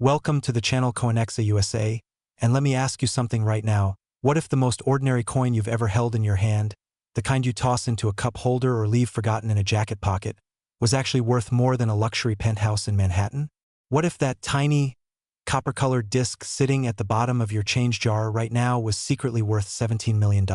Welcome to the channel Coinexa USA, and let me ask you something right now. What if the most ordinary coin you've ever held in your hand, the kind you toss into a cup holder or leave forgotten in a jacket pocket, was actually worth more than a luxury penthouse in Manhattan? What if that tiny, copper-colored disc sitting at the bottom of your change jar right now was secretly worth $17 million?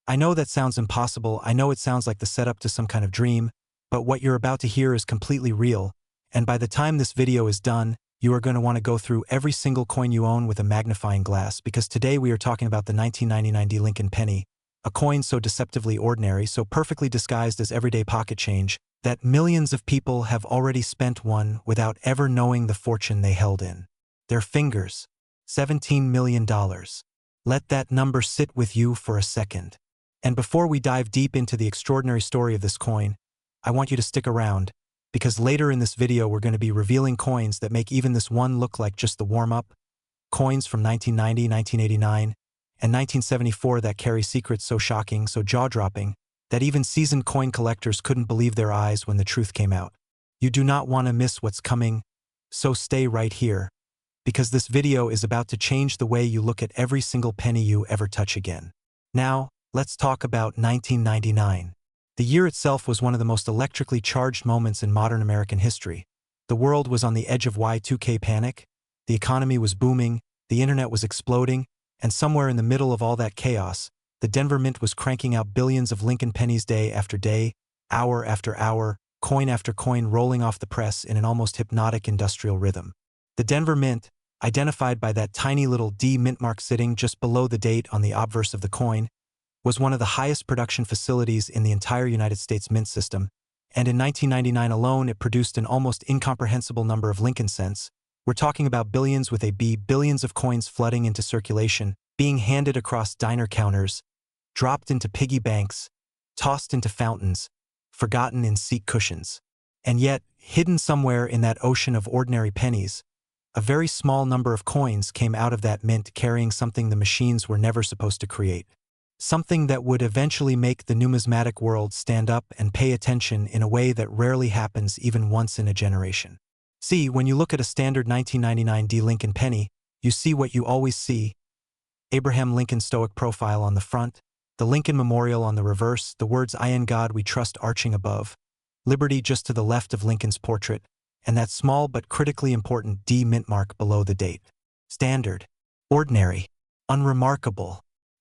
I know that sounds impossible, I know it sounds like the setup to some kind of dream, but what you're about to hear is completely real, and by the time this video is done, you are going to want to go through every single coin you own with a magnifying glass, because today we are talking about the 1999 D Lincoln Penny, a coin so deceptively ordinary, so perfectly disguised as everyday pocket change, that millions of people have already spent one without ever knowing the fortune they held in their fingers. $17 million. Let that number sit with you for a second. And before we dive deep into the extraordinary story of this coin, I want you to stick around, because later in this video we're going to be revealing coins that make even this one look like just the warm-up, coins from 1990, 1989, and 1974 that carry secrets so shocking, so jaw-dropping, that even seasoned coin collectors couldn't believe their eyes when the truth came out. You do not want to miss what's coming, so stay right here, because this video is about to change the way you look at every single penny you ever touch again. Now, let's talk about 1999. The year itself was one of the most electrically charged moments in modern American history. The world was on the edge of Y2K panic, the economy was booming, the internet was exploding, and somewhere in the middle of all that chaos, the Denver Mint was cranking out billions of Lincoln pennies day after day, hour after hour, coin after coin rolling off the press in an almost hypnotic industrial rhythm. The Denver Mint, identified by that tiny little D mint mark sitting just below the date on the obverse of the coin, was one of the highest production facilities in the entire United States mint system, and in 1999 alone it produced an almost incomprehensible number of Lincoln cents. We're talking about billions with a B, billions of coins flooding into circulation, being handed across diner counters, dropped into piggy banks, tossed into fountains, forgotten in seat cushions. And yet, hidden somewhere in that ocean of ordinary pennies, a very small number of coins came out of that mint carrying something the machines were never supposed to create. Something that would eventually make the numismatic world stand up and pay attention in a way that rarely happens even once in a generation. See, when you look at a standard 1999 D Lincoln penny, you see what you always see: Abraham Lincoln Stoic profile on the front, the Lincoln Memorial on the reverse, the words "I in God we trust" arching above, Liberty just to the left of Lincoln's portrait, and that small but critically important D mint mark below the date. Standard, ordinary, unremarkable.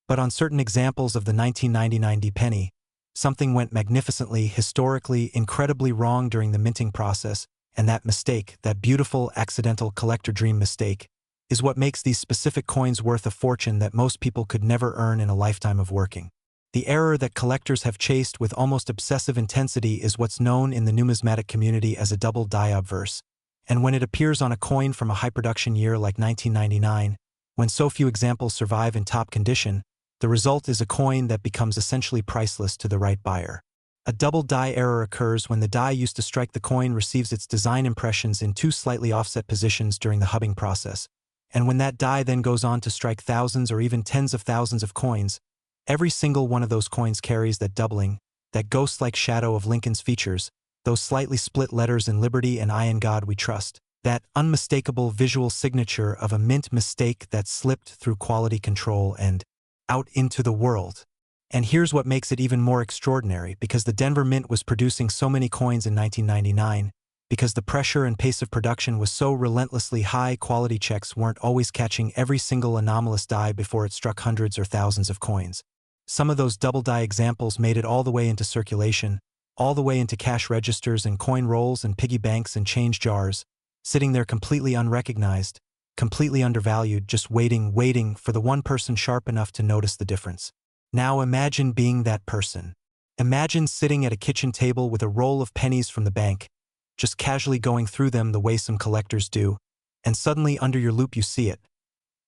But on certain examples of the 1999 D penny, something went magnificently, historically, incredibly wrong during the minting process, and that mistake, that beautiful, accidental collector dream mistake, is what makes these specific coins worth a fortune that most people could never earn in a lifetime of working. The error that collectors have chased with almost obsessive intensity is what's known in the numismatic community as a double die obverse, and when it appears on a coin from a high-production year like 1999, when so few examples survive in top condition, the result is a coin that becomes essentially priceless to the right buyer. A double die error occurs when the die used to strike the coin receives its design impressions in two slightly offset positions during the hubbing process, and when that die then goes on to strike thousands or even tens of thousands of coins, every single one of those coins carries that doubling, that ghost-like shadow of Lincoln's features, those slightly split letters in Liberty and I in God we trust, that unmistakable visual signature of a mint mistake that slipped through quality control and out into the world. And here's what makes it even more extraordinary: because the Denver Mint was producing so many coins in 1999, because the pressure and pace of production was so relentlessly high, quality checks weren't always catching every single anomalous die before it struck hundreds or thousands of coins. Some of those double die examples made it all the way into circulation, all the way into cash registers and coin rolls and piggy banks and change jars, sitting there completely unrecognized, completely undervalued, just waiting for the one person sharp enough to notice the difference. Now imagine being that person. Imagine sitting at a kitchen table with a roll of pennies from the bank, just casually going through them the way some collectors do, and suddenly under your loupe you see it.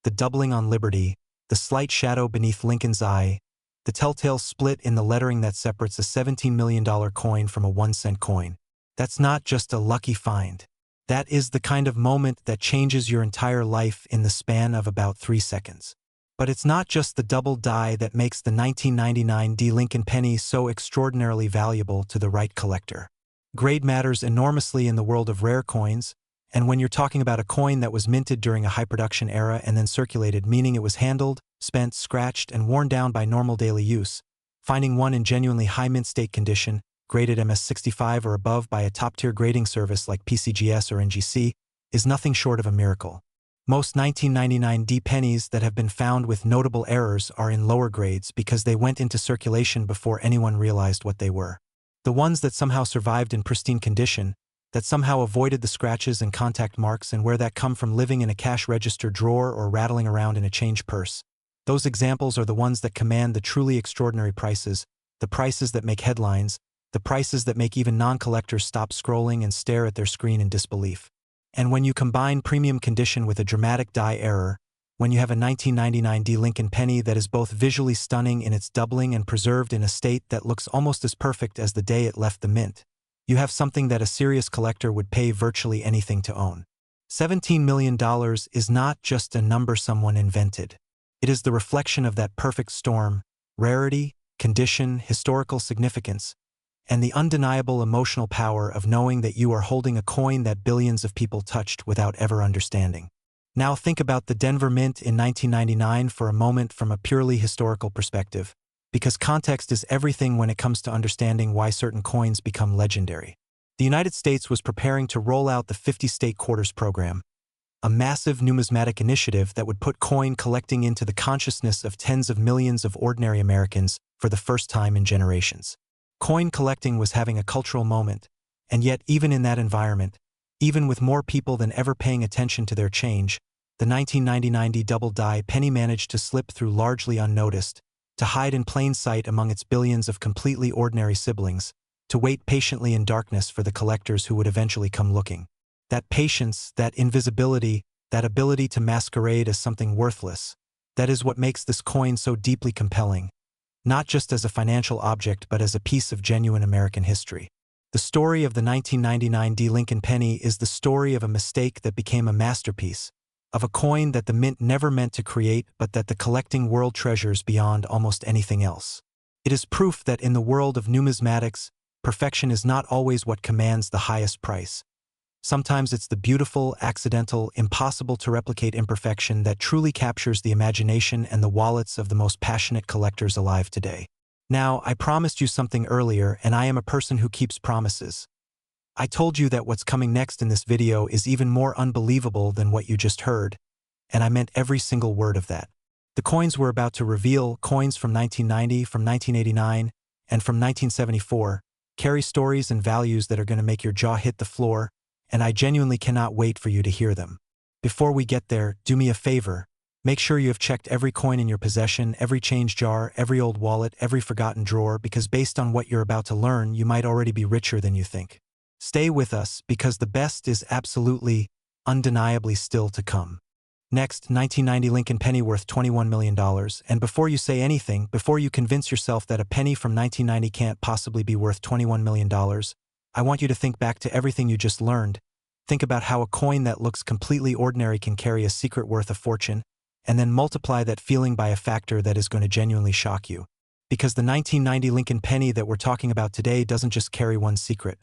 The doubling on Liberty, the slight shadow beneath Lincoln's eye, the telltale split in the lettering that separates a $17 million coin from a 1-cent coin. That's not just a lucky find. That is the kind of moment that changes your entire life in the span of about 3 seconds. But it's not just the double die that makes the 1999 D Lincoln penny so extraordinarily valuable to the right collector. Grade matters enormously in the world of rare coins, And when you're talking about a coin that was minted during a high-production era and then circulated, meaning it was handled, spent, scratched, and worn down by normal daily use, finding one in genuinely high mint state condition, graded MS65 or above by a top-tier grading service like PCGS or NGC, is nothing short of a miracle. Most 1999 pennies that have been found with notable errors are in lower grades because they went into circulation before anyone realized what they were. The ones that somehow survived in pristine condition, that somehow avoided the scratches and contact marks and where that come from living in a cash register drawer or rattling around in a change purse, those examples are the ones that command the truly extraordinary prices, the prices that make headlines, the prices that make even non-collectors stop scrolling and stare at their screen in disbelief. And when you combine premium condition with a dramatic die error, when you have a 1999 Lincoln Penny that is both visually stunning in its doubling and preserved in a state that looks almost as perfect as the day it left the mint, you have something that a serious collector would pay virtually anything to own. $17 million is not just a number someone invented. It is the reflection of that perfect storm, rarity, condition, historical significance, and the undeniable emotional power of knowing that you are holding a coin that billions of people touched without ever understanding. Now think about the Denver Mint in 1999 for a moment from a purely historical perspective, because context is everything when it comes to understanding why certain coins become legendary. The United States was preparing to roll out the 50-state quarters program, a massive numismatic initiative that would put coin collecting into the consciousness of tens of millions of ordinary Americans for the first time in generations. Coin collecting was having a cultural moment, and yet even in that environment, even with more people than ever paying attention to their change, the 1999 double die penny managed to slip through largely unnoticed, to hide in plain sight among its billions of completely ordinary siblings, to wait patiently in darkness for the collectors who would eventually come looking. That patience, that invisibility, that ability to masquerade as something worthless, that is what makes this coin so deeply compelling, not just as a financial object but as a piece of genuine American history. The story of the 1999 Lincoln Penny is the story of a mistake that became a masterpiece, of a coin that the mint never meant to create but that the collecting world treasures beyond almost anything else. It is proof that in the world of numismatics, perfection is not always what commands the highest price. Sometimes it's the beautiful, accidental, impossible to replicate imperfection that truly captures the imagination and the wallets of the most passionate collectors alive today. Now, I promised you something earlier, and I am a person who keeps promises. I told you that what's coming next in this video is even more unbelievable than what you just heard, and I meant every single word of that. The coins we're about to reveal, coins from 1990, from 1989, and from 1974, carry stories and values that are going to make your jaw hit the floor, and I genuinely cannot wait for you to hear them. Before we get there, do me a favor. Make sure you have checked every coin in your possession, every change jar, every old wallet, every forgotten drawer, because based on what you're about to learn, you might already be richer than you think. Stay with us, because the best is absolutely, undeniably still to come. Next, 1990 Lincoln Penny worth $21 million, and before you say anything, before you convince yourself that a penny from 1990 can't possibly be worth $21 million, I want you to think back to everything you just learned. Think about how a coin that looks completely ordinary can carry a secret worth a fortune, and then multiply that feeling by a factor that is going to genuinely shock you. Because the 1990 Lincoln Penny that we're talking about today doesn't just carry one secret.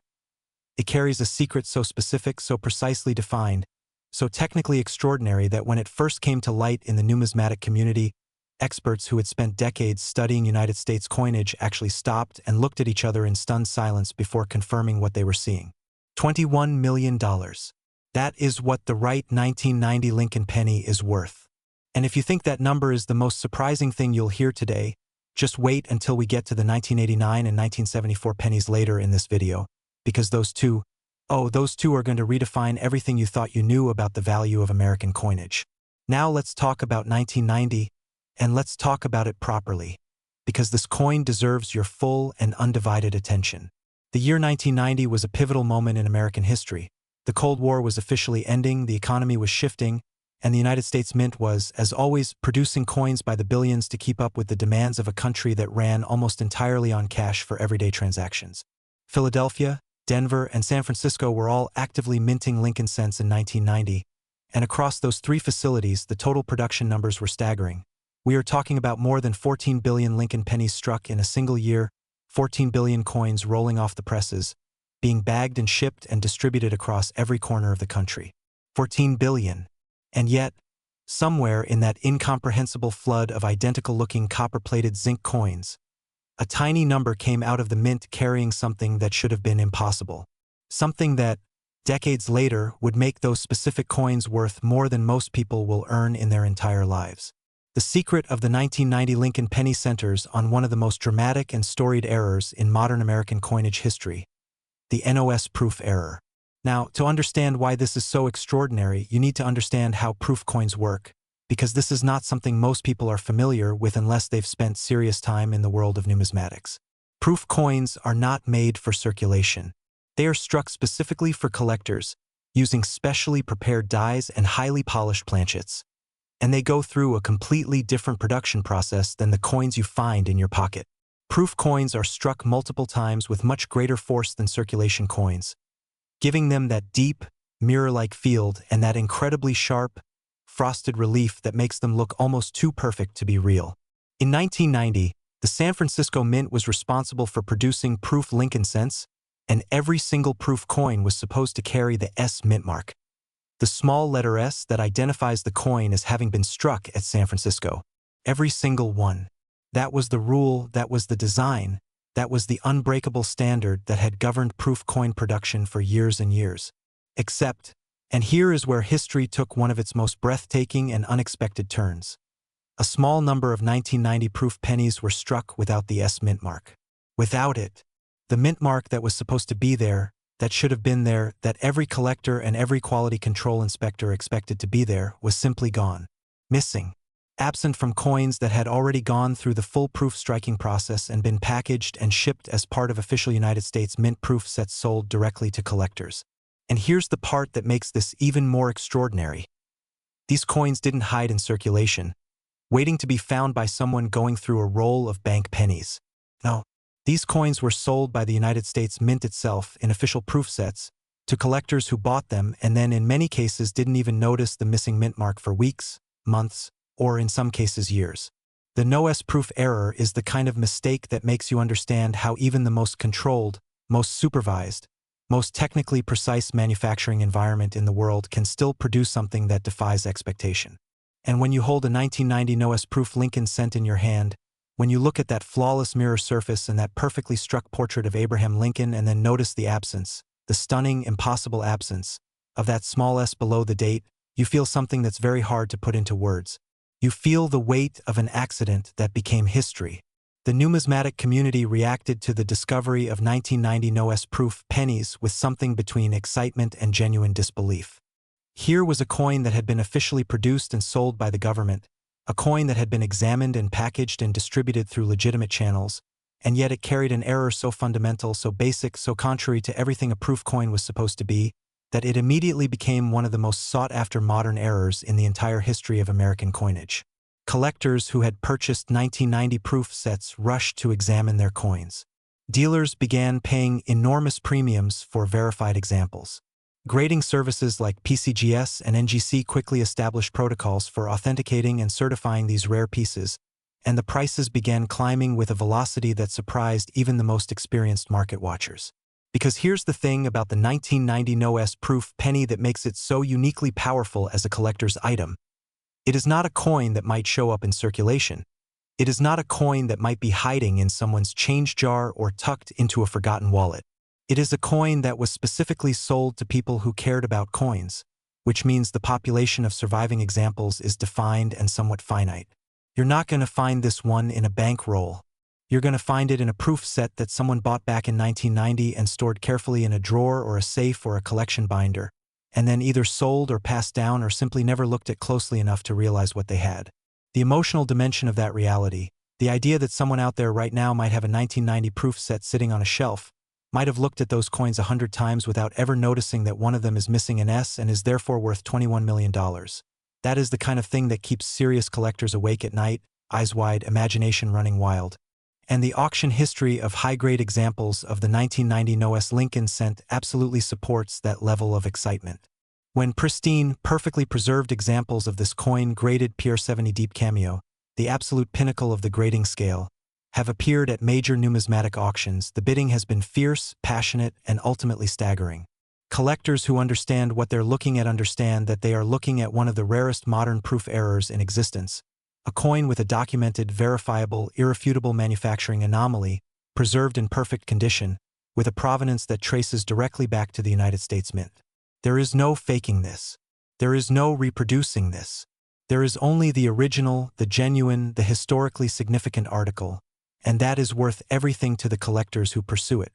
It carries a secret so specific, so precisely defined, so technically extraordinary that when it first came to light in the numismatic community, experts who had spent decades studying United States coinage actually stopped and looked at each other in stunned silence before confirming what they were seeing. $21 million. That is what the right 1990 Lincoln Penny is worth. And if you think that number is the most surprising thing you'll hear today, just wait until we get to the 1989 and 1974 pennies later in this video, because those two are going to redefine everything you thought you knew about the value of American coinage. Now let's talk about 1990, and let's talk about it properly, because this coin deserves your full and undivided attention. The year 1990 was a pivotal moment in American history. The Cold War was officially ending, the economy was shifting, and the United States Mint was, as always, producing coins by the billions to keep up with the demands of a country that ran almost entirely on cash for everyday transactions. Philadelphia, Denver, and San Francisco were all actively minting Lincoln cents in 1990, and across those three facilities, the total production numbers were staggering. We are talking about more than 14 billion Lincoln pennies struck in a single year, 14 billion coins rolling off the presses, being bagged and shipped and distributed across every corner of the country. 14 billion. And yet, somewhere in that incomprehensible flood of identical-looking copper-plated zinc coins, a tiny number came out of the mint carrying something that should have been impossible. Something that, decades later, would make those specific coins worth more than most people will earn in their entire lives. The secret of the 1990 Lincoln penny centers on one of the most dramatic and storied errors in modern American coinage history, the NOS proof error. Now, to understand why this is so extraordinary, you need to understand how proof coins work, because this is not something most people are familiar with unless they've spent serious time in the world of numismatics. Proof coins are not made for circulation. They are struck specifically for collectors, using specially prepared dies and highly polished planchets. And they go through a completely different production process than the coins you find in your pocket. Proof coins are struck multiple times with much greater force than circulation coins, giving them that deep, mirror-like field and that incredibly sharp, frosted relief that makes them look almost too perfect to be real. In 1990, the San Francisco Mint was responsible for producing proof Lincoln cents, and every single proof coin was supposed to carry the S mint mark, the small letter S that identifies the coin as having been struck at San Francisco. Every single one. That was the rule, that was the design, that was the unbreakable standard that had governed proof coin production for years and years. Except, and here is where history took one of its most breathtaking and unexpected turns. A small number of 1990 proof pennies were struck without the S mint mark. Without it, the mint mark that was supposed to be there, that should have been there, that every collector and every quality control inspector expected to be there, was simply gone. Missing. Absent from coins that had already gone through the full proof striking process and been packaged and shipped as part of official United States mint proof sets sold directly to collectors. And here's the part that makes this even more extraordinary. These coins didn't hide in circulation, waiting to be found by someone going through a roll of bank pennies. No, these coins were sold by the United States Mint itself in official proof sets to collectors who bought them and then in many cases didn't even notice the missing mint mark for weeks, months, or in some cases years. The NOS proof error is the kind of mistake that makes you understand how even the most controlled, most supervised, most technically precise manufacturing environment in the world can still produce something that defies expectation. And when you hold a 1990 NOS proof Lincoln cent in your hand, when you look at that flawless mirror surface and that perfectly struck portrait of Abraham Lincoln and then notice the absence, the stunning, impossible absence, of that small s below the date, you feel something that's very hard to put into words. You feel the weight of an accident that became history. The numismatic community reacted to the discovery of 1990 NOS proof pennies with something between excitement and genuine disbelief. Here was a coin that had been officially produced and sold by the government, a coin that had been examined and packaged and distributed through legitimate channels, and yet it carried an error so fundamental, so basic, so contrary to everything a proof coin was supposed to be, that it immediately became one of the most sought-after modern errors in the entire history of American coinage. Collectors who had purchased 1990 proof sets rushed to examine their coins. Dealers began paying enormous premiums for verified examples. Grading services like PCGS and NGC quickly established protocols for authenticating and certifying these rare pieces, and the prices began climbing with a velocity that surprised even the most experienced market watchers. Because here's the thing about the 1990 NOS proof penny that makes it so uniquely powerful as a collector's item. It is not a coin that might show up in circulation. It is not a coin that might be hiding in someone's change jar or tucked into a forgotten wallet. It is a coin that was specifically sold to people who cared about coins, which means the population of surviving examples is defined and somewhat finite. You're not going to find this one in a bankroll. You're going to find it in a proof set that someone bought back in 1990 and stored carefully in a drawer or a safe or a collection binder, and then either sold or passed down or simply never looked at closely enough to realize what they had. The emotional dimension of that reality, the idea that someone out there right now might have a 1990 proof set sitting on a shelf, might have looked at those coins 100 times without ever noticing that one of them is missing an S and is therefore worth $21 million. That is the kind of thing that keeps serious collectors awake at night, eyes wide, imagination running wild. And the auction history of high-grade examples of the 1990 NOS Lincoln cent absolutely supports that level of excitement. When pristine, perfectly preserved examples of this coin graded PR70 Deep Cameo, the absolute pinnacle of the grading scale, have appeared at major numismatic auctions, the bidding has been fierce, passionate, and ultimately staggering. Collectors who understand what they're looking at understand that they are looking at one of the rarest modern proof errors in existence, a coin with a documented, verifiable, irrefutable manufacturing anomaly, preserved in perfect condition, with a provenance that traces directly back to the United States Mint. There is no faking this. There is no reproducing this. There is only the original, the genuine, the historically significant article, and that is worth everything to the collectors who pursue it.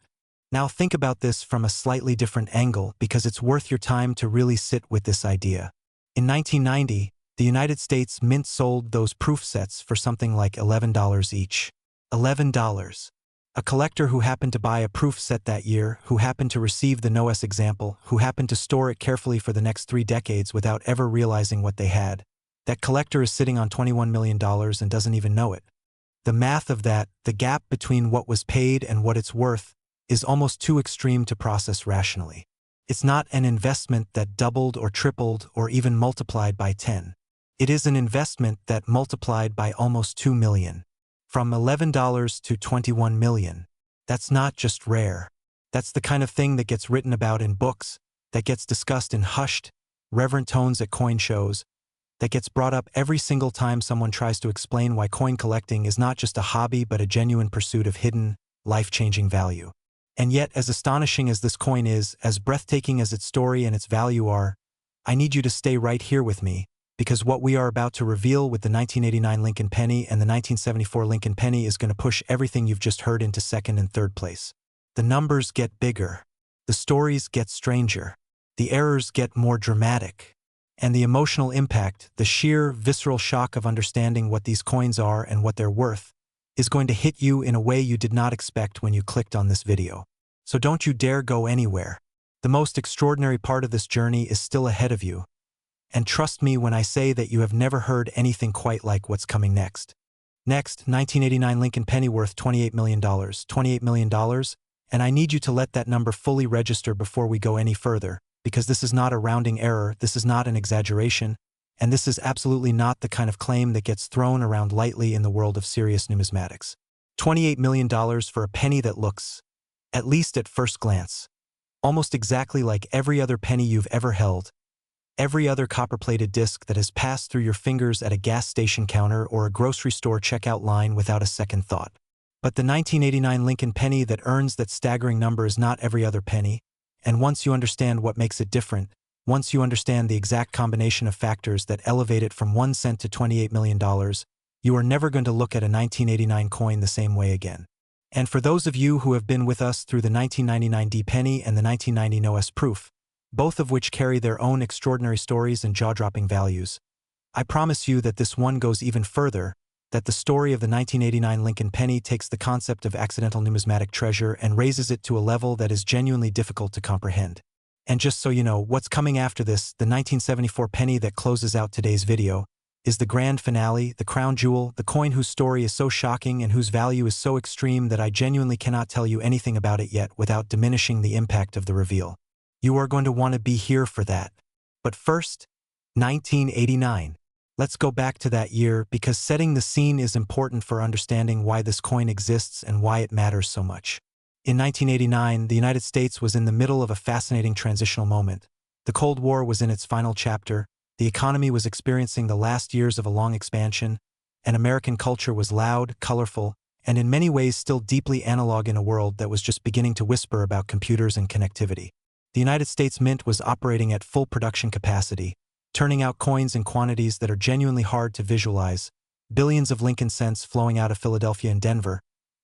Now think about this from a slightly different angle because it's worth your time to really sit with this idea. In 1990, the United States Mint sold those proof sets for something like $11 each. $11. A collector who happened to buy a proof set that year, who happened to receive the NOS example, who happened to store it carefully for the next 3 decades without ever realizing what they had. That collector is sitting on $21 million and doesn't even know it. The math of that, the gap between what was paid and what it's worth, is almost too extreme to process rationally. It's not an investment that doubled or tripled or even multiplied by 10. It is an investment that multiplied by almost 2 million. From $11 to 21 million. That's not just rare. That's the kind of thing that gets written about in books, that gets discussed in hushed, reverent tones at coin shows, that gets brought up every single time someone tries to explain why coin collecting is not just a hobby but a genuine pursuit of hidden, life-changing value. And yet, as astonishing as this coin is, as breathtaking as its story and its value are, I need you to stay right here with me, because what we are about to reveal with the 1989 Lincoln Penny and the 1974 Lincoln Penny is going to push everything you've just heard into second and third place. The numbers get bigger. The stories get stranger. The errors get more dramatic. And the emotional impact, the sheer, visceral shock of understanding what these coins are and what they're worth, is going to hit you in a way you did not expect when you clicked on this video. So don't you dare go anywhere. The most extraordinary part of this journey is still ahead of you. And trust me when I say that you have never heard anything quite like what's coming next. Next, 1989 Lincoln Penny worth $28 million. $28 million, and I need you to let that number fully register before we go any further, because this is not a rounding error, this is not an exaggeration, and this is absolutely not the kind of claim that gets thrown around lightly in the world of serious numismatics. $28 million for a penny that looks, at least at first glance, almost exactly like every other penny you've ever held, every other copper-plated disc that has passed through your fingers at a gas station counter or a grocery store checkout line without a second thought. But the 1989 Lincoln Penny that earns that staggering number is not every other penny, and once you understand what makes it different, once you understand the exact combination of factors that elevate it from 1 cent to $28 million, you are never going to look at a 1989 coin the same way again. And for those of you who have been with us through the 1999 D penny and the 1990 NOS proof, both of which carry their own extraordinary stories and jaw-dropping values, I promise you that this one goes even further, that the story of the 1989 Lincoln Penny takes the concept of accidental numismatic treasure and raises it to a level that is genuinely difficult to comprehend. And just so you know, what's coming after this, the 1974 penny that closes out today's video, is the grand finale, the crown jewel, the coin whose story is so shocking and whose value is so extreme that I genuinely cannot tell you anything about it yet without diminishing the impact of the reveal. You are going to want to be here for that. But first, 1989. Let's go back to that year because setting the scene is important for understanding why this coin exists and why it matters so much. In 1989, the United States was in the middle of a fascinating transitional moment. The Cold War was in its final chapter, the economy was experiencing the last years of a long expansion, and American culture was loud, colorful, and in many ways still deeply analog in a world that was just beginning to whisper about computers and connectivity. The United States Mint was operating at full production capacity, turning out coins in quantities that are genuinely hard to visualize, billions of Lincoln cents flowing out of Philadelphia and Denver,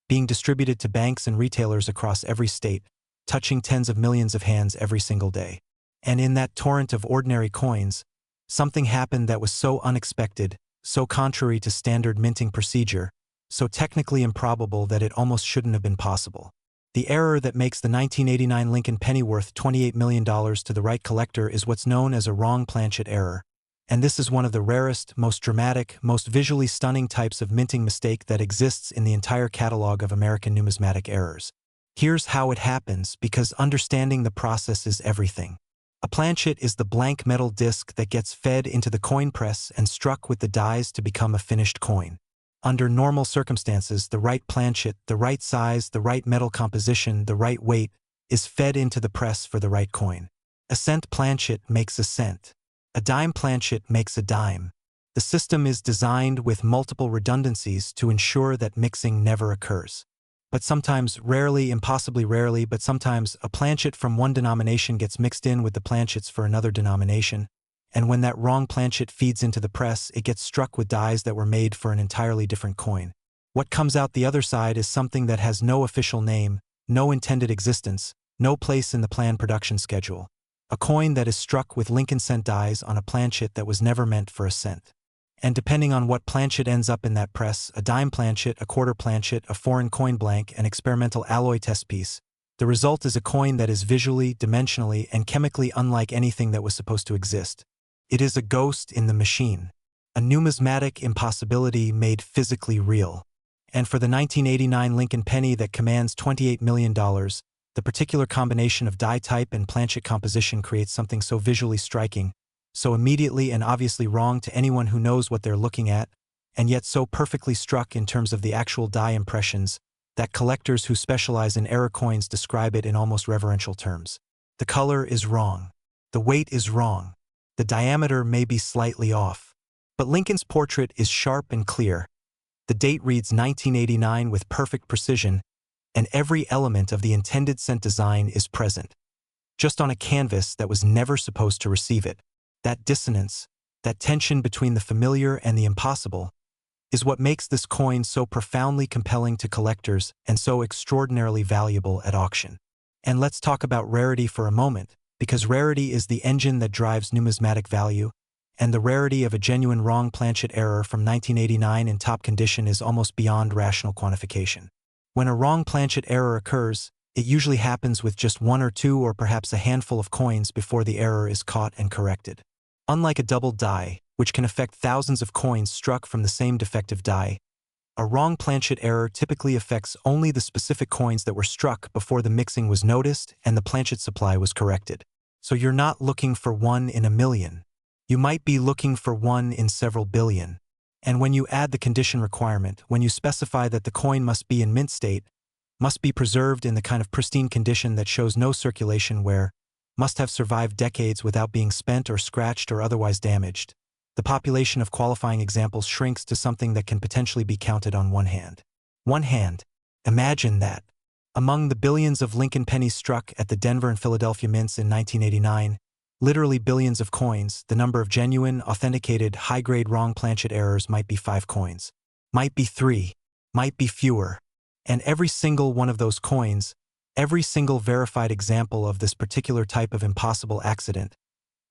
being distributed to banks and retailers across every state, touching tens of millions of hands every single day. And in that torrent of ordinary coins, something happened that was so unexpected, so contrary to standard minting procedure, so technically improbable that it almost shouldn't have been possible. The error that makes the 1989 Lincoln Penny worth $28 million to the right collector is what's known as a wrong planchet error. And this is one of the rarest, most dramatic, most visually stunning types of minting mistake that exists in the entire catalog of American numismatic errors. Here's how it happens, because understanding the process is everything. A planchet is the blank metal disc that gets fed into the coin press and struck with the dies to become a finished coin. Under normal circumstances, the right planchet, the right size, the right metal composition, the right weight, is fed into the press for the right coin. A cent planchet makes a cent. A dime planchet makes a dime. The system is designed with multiple redundancies to ensure that mixing never occurs. But sometimes, rarely, impossibly rarely, but sometimes a planchet from one denomination gets mixed in with the planchets for another denomination, and when that wrong planchet feeds into the press, it gets struck with dies that were made for an entirely different coin. What comes out the other side is something that has no official name, no intended existence, no place in the planned production schedule. A coin that is struck with Lincoln cent dies on a planchet that was never meant for a cent. And depending on what planchet ends up in that press, a dime planchet, a quarter planchet, a foreign coin blank, an experimental alloy test piece, the result is a coin that is visually, dimensionally, and chemically unlike anything that was supposed to exist. It is a ghost in the machine. A numismatic impossibility made physically real. And for the 1989 Lincoln penny that commands $28 million, the particular combination of die type and planchet composition creates something so visually striking, so immediately and obviously wrong to anyone who knows what they're looking at, and yet so perfectly struck in terms of the actual die impressions, that collectors who specialize in error coins describe it in almost reverential terms. The color is wrong. The weight is wrong. The diameter may be slightly off. But Lincoln's portrait is sharp and clear. The date reads 1989 with perfect precision, and every element of the intended cent design is present, just on a canvas that was never supposed to receive it. That dissonance, that tension between the familiar and the impossible, is what makes this coin so profoundly compelling to collectors and so extraordinarily valuable at auction. And let's talk about rarity for a moment, because rarity is the engine that drives numismatic value, and the rarity of a genuine wrong planchet error from 1989 in top condition is almost beyond rational quantification. When a wrong planchet error occurs, it usually happens with just one or two or perhaps a handful of coins before the error is caught and corrected. Unlike a double die, which can affect thousands of coins struck from the same defective die, a wrong planchet error typically affects only the specific coins that were struck before the mixing was noticed and the planchet supply was corrected. So you're not looking for one in a million. You might be looking for one in several billion. And when you add the condition requirement, when you specify that the coin must be in mint state, must be preserved in the kind of pristine condition that shows no circulation wear, must have survived decades without being spent or scratched or otherwise damaged, the population of qualifying examples shrinks to something that can potentially be counted on one hand. One hand. Imagine that. Among the billions of Lincoln pennies struck at the Denver and Philadelphia mints in 1989, literally billions of coins, the number of genuine, authenticated, high-grade wrong planchet errors might be 5 coins, might be 3, might be fewer. And every single one of those coins, every single verified example of this particular type of impossible accident,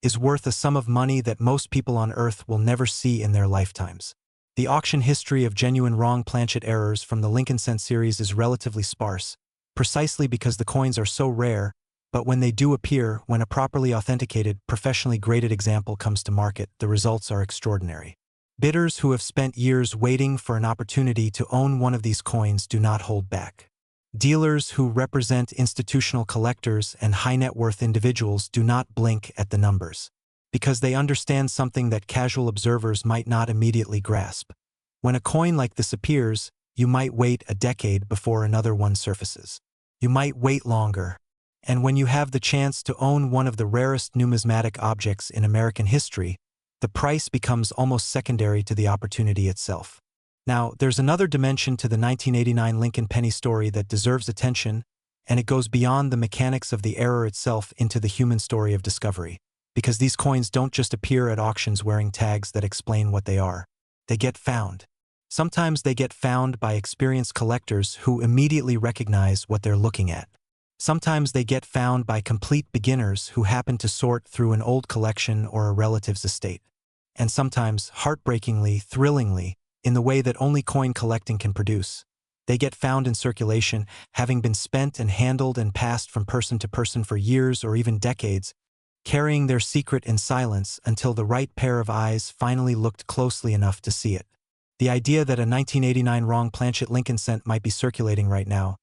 is worth a sum of money that most people on Earth will never see in their lifetimes. The auction history of genuine wrong planchet errors from the Lincoln cent series is relatively sparse, precisely because the coins are so rare, but when they do appear, when a properly authenticated, professionally graded example comes to market, the results are extraordinary. Bidders who have spent years waiting for an opportunity to own one of these coins do not hold back. Dealers who represent institutional collectors and high-net-worth individuals do not blink at the numbers, because they understand something that casual observers might not immediately grasp. When a coin like this appears, you might wait a decade before another one surfaces. You might wait longer. And when you have the chance to own one of the rarest numismatic objects in American history, the price becomes almost secondary to the opportunity itself. Now, there's another dimension to the 1989 Lincoln penny story that deserves attention, and it goes beyond the mechanics of the error itself into the human story of discovery. Because these coins don't just appear at auctions wearing tags that explain what they are. They get found. Sometimes they get found by experienced collectors who immediately recognize what they're looking at. Sometimes they get found by complete beginners who happen to sort through an old collection or a relative's estate. And sometimes, heartbreakingly, thrillingly, in the way that only coin collecting can produce, they get found in circulation, having been spent and handled and passed from person to person for years or even decades, carrying their secret in silence until the right pair of eyes finally looked closely enough to see it. The idea that a 1989 wrong planchet Lincoln cent might be circulating right now,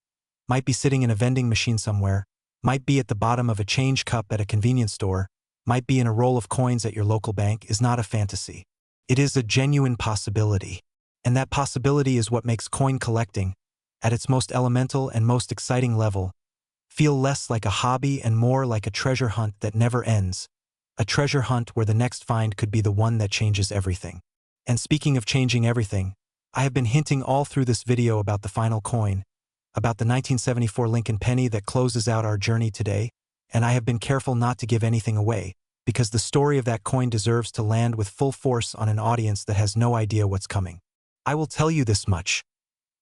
might be sitting in a vending machine somewhere, might be at the bottom of a change cup at a convenience store, might be in a roll of coins at your local bank is not a fantasy. It is a genuine possibility. And that possibility is what makes coin collecting, at its most elemental and most exciting level, feel less like a hobby and more like a treasure hunt that never ends. A treasure hunt where the next find could be the one that changes everything. And speaking of changing everything, I have been hinting all through this video about the final coin, about the 1974 Lincoln penny that closes out our journey today, and I have been careful not to give anything away, because the story of that coin deserves to land with full force on an audience that has no idea what's coming. I will tell you this much.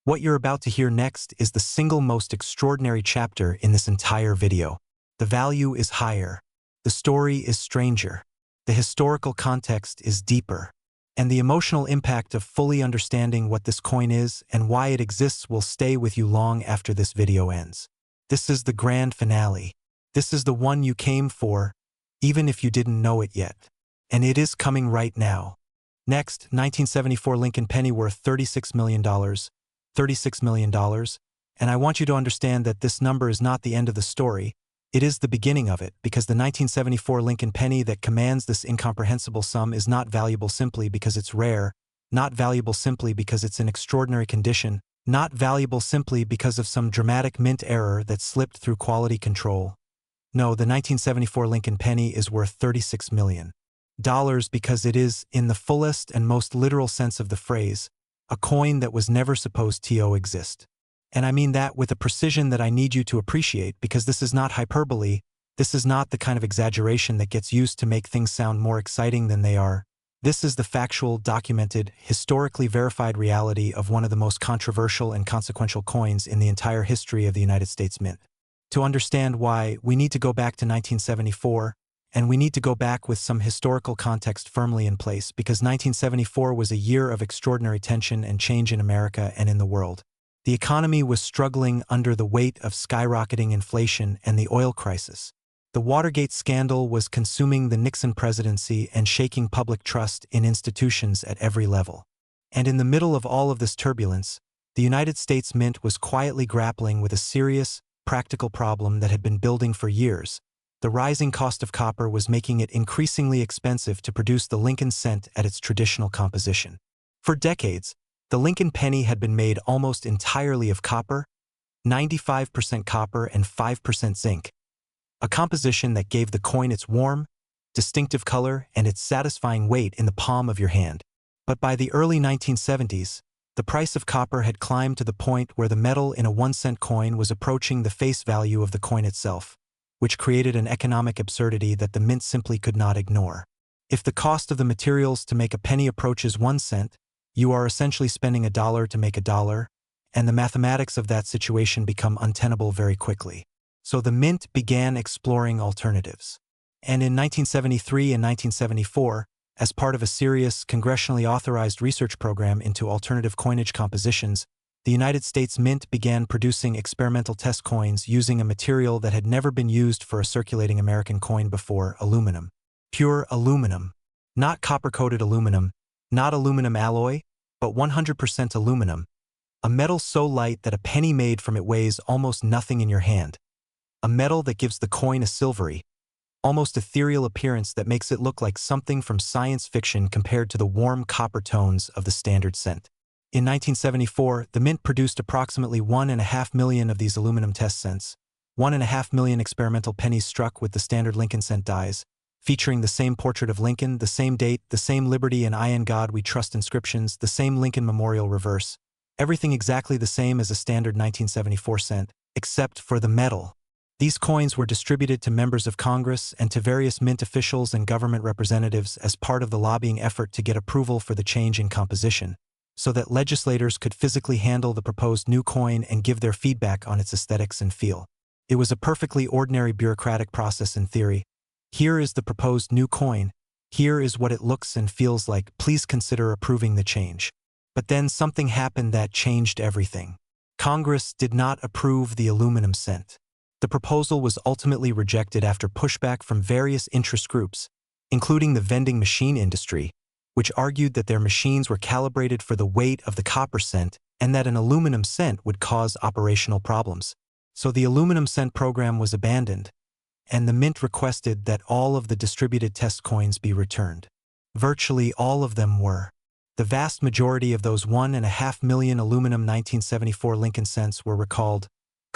What you're about to hear next is the single most extraordinary chapter in this entire video. The value is higher. The story is stranger. The historical context is deeper. And the emotional impact of fully understanding what this coin is and why it exists will stay with you long after this video ends. This is the grand finale. This is the one you came for, even if you didn't know it yet. And it is coming right now. Next, 1974 Lincoln penny worth $36 million. $36 million. And I want you to understand that this number is not the end of the story. It is the beginning of it, because the 1974 Lincoln penny that commands this incomprehensible sum is not valuable simply because it's rare, not valuable simply because it's in extraordinary condition, not valuable simply because of some dramatic mint error that slipped through quality control. No, the 1974 Lincoln penny is worth $36 million because it is, in the fullest and most literal sense of the phrase, a coin that was never supposed to exist. And I mean that with a precision that I need you to appreciate, because this is not hyperbole, this is not the kind of exaggeration that gets used to make things sound more exciting than they are. This is the factual, documented, historically verified reality of one of the most controversial and consequential coins in the entire history of the United States Mint. To understand why, we need to go back to 1974, and we need to go back with some historical context firmly in place, because 1974 was a year of extraordinary tension and change in America and in the world. The economy was struggling under the weight of skyrocketing inflation and the oil crisis. The Watergate scandal was consuming the Nixon presidency and shaking public trust in institutions at every level. And in the middle of all of this turbulence, the United States Mint was quietly grappling with a serious, practical problem that had been building for years. The rising cost of copper was making it increasingly expensive to produce the Lincoln cent at its traditional composition. For decades, the Lincoln penny had been made almost entirely of copper, 95% copper and 5% zinc, a composition that gave the coin its warm, distinctive color and its satisfying weight in the palm of your hand. But by the early 1970s, the price of copper had climbed to the point where the metal in a 1-cent coin was approaching the face value of the coin itself, which created an economic absurdity that the mint simply could not ignore. If the cost of the materials to make a penny approaches 1 cent, you are essentially spending $1 to make $1, and the mathematics of that situation become untenable very quickly. So the mint began exploring alternatives. And in 1973 and 1974, as part of a serious, congressionally authorized research program into alternative coinage compositions, the United States Mint began producing experimental test coins using a material that had never been used for a circulating American coin before: aluminum. Pure aluminum. Not copper-coated aluminum, not aluminum alloy, but 100% aluminum, a metal so light that a penny made from it weighs almost nothing in your hand. A metal that gives the coin a silvery, almost ethereal appearance that makes it look like something from science fiction compared to the warm copper tones of the standard cent. In 1974, the Mint produced approximately 1.5 million of these aluminum test cents, 1.5 million experimental pennies struck with the standard Lincoln cent dies, featuring the same portrait of Lincoln, the same date, the same Liberty and I in God We Trust inscriptions, the same Lincoln Memorial reverse, everything exactly the same as a standard 1974 cent, except for the metal. These coins were distributed to members of Congress and to various mint officials and government representatives as part of the lobbying effort to get approval for the change in composition, so that legislators could physically handle the proposed new coin and give their feedback on its aesthetics and feel. It was a perfectly ordinary bureaucratic process in theory. Here is the proposed new coin. Here is what it looks and feels like. Please consider approving the change. But then something happened that changed everything. Congress did not approve the aluminum cent. The proposal was ultimately rejected after pushback from various interest groups, including the vending machine industry, which argued that their machines were calibrated for the weight of the copper cent and that an aluminum cent would cause operational problems. So the aluminum cent program was abandoned, and the Mint requested that all of the distributed test coins be returned. Virtually all of them were. The vast majority of those 1.5 million aluminum 1974 Lincoln cents were recalled,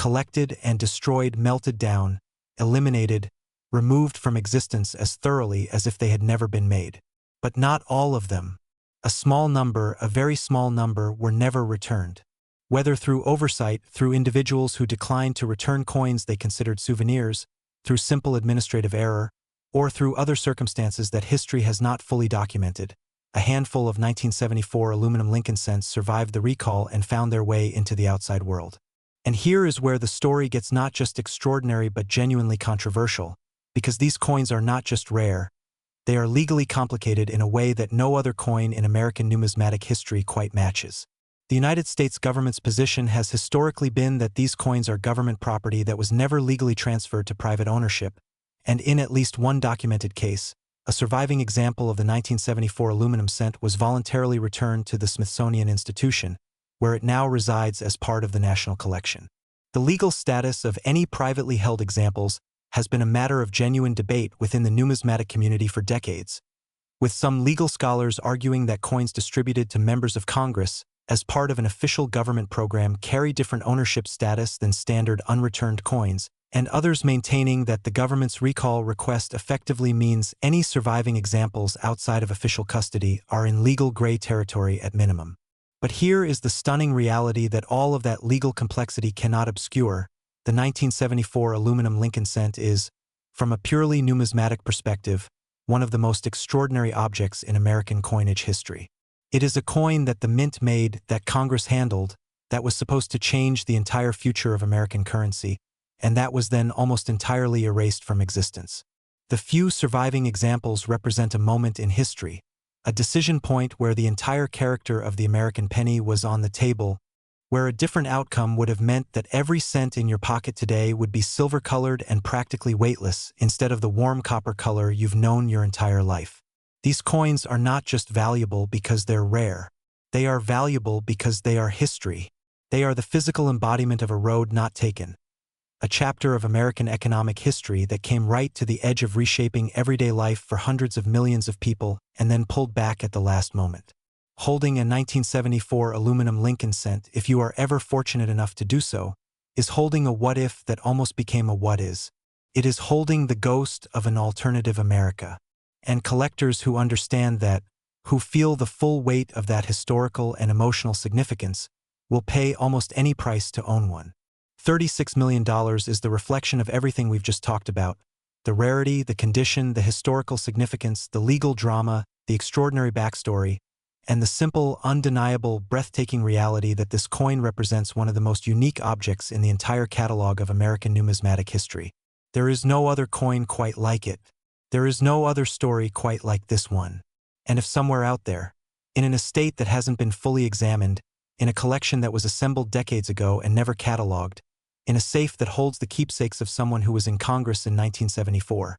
collected and destroyed, melted down, eliminated, removed from existence as thoroughly as if they had never been made. But not all of them. A small number, a very small number, were never returned. Whether through oversight, through individuals who declined to return coins they considered souvenirs, through simple administrative error, or through other circumstances that history has not fully documented, a handful of 1974 aluminum Lincoln cents survived the recall and found their way into the outside world. And here is where the story gets not just extraordinary but genuinely controversial, because these coins are not just rare, they are legally complicated in a way that no other coin in American numismatic history quite matches. The United States government's position has historically been that these coins are government property that was never legally transferred to private ownership, and in at least one documented case, a surviving example of the 1974 aluminum cent was voluntarily returned to the Smithsonian Institution, where it now resides as part of the national collection. The legal status of any privately held examples has been a matter of genuine debate within the numismatic community for decades, with some legal scholars arguing that coins distributed to members of Congress as part of an official government program carry different ownership status than standard unreturned coins, and others maintaining that the government's recall request effectively means any surviving examples outside of official custody are in legal gray territory at minimum. But here is the stunning reality that all of that legal complexity cannot obscure. The 1974 aluminum Lincoln cent is, from a purely numismatic perspective, one of the most extraordinary objects in American coinage history. It is a coin that the mint made, that Congress handled, that was supposed to change the entire future of American currency, and that was then almost entirely erased from existence. The few surviving examples represent a moment in history, a decision point where the entire character of the American penny was on the table, where a different outcome would have meant that every cent in your pocket today would be silver-colored and practically weightless instead of the warm copper color you've known your entire life. These coins are not just valuable because they're rare. They are valuable because they are history. They are the physical embodiment of a road not taken, a chapter of American economic history that came right to the edge of reshaping everyday life for hundreds of millions of people and then pulled back at the last moment. Holding a 1974 aluminum Lincoln cent, if you are ever fortunate enough to do so, is holding a what-if that almost became a what-is. It is holding the ghost of an alternative America. And collectors who understand that, who feel the full weight of that historical and emotional significance, will pay almost any price to own one. $36 million is the reflection of everything we've just talked about: the rarity, the condition, the historical significance, the legal drama, the extraordinary backstory, and the simple, undeniable, breathtaking reality that this coin represents one of the most unique objects in the entire catalog of American numismatic history. There is no other coin quite like it. There is no other story quite like this one. And if somewhere out there, in an estate that hasn't been fully examined, in a collection that was assembled decades ago and never cataloged, in a safe that holds the keepsakes of someone who was in Congress in 1974,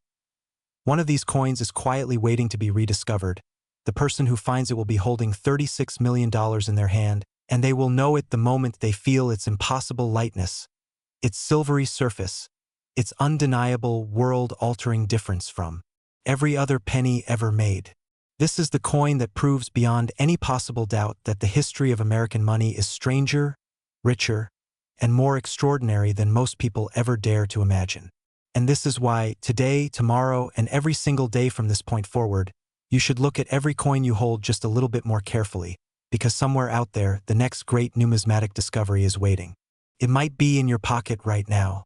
one of these coins is quietly waiting to be rediscovered, the person who finds it will be holding $36 million in their hand, and they will know it the moment they feel its impossible lightness, its silvery surface, its undeniable, world-altering difference from every other penny ever made. This is the coin that proves beyond any possible doubt that the history of American money is stranger, richer, and more extraordinary than most people ever dare to imagine. And this is why, today, tomorrow, and every single day from this point forward, you should look at every coin you hold just a little bit more carefully, because somewhere out there, the next great numismatic discovery is waiting. It might be in your pocket right now.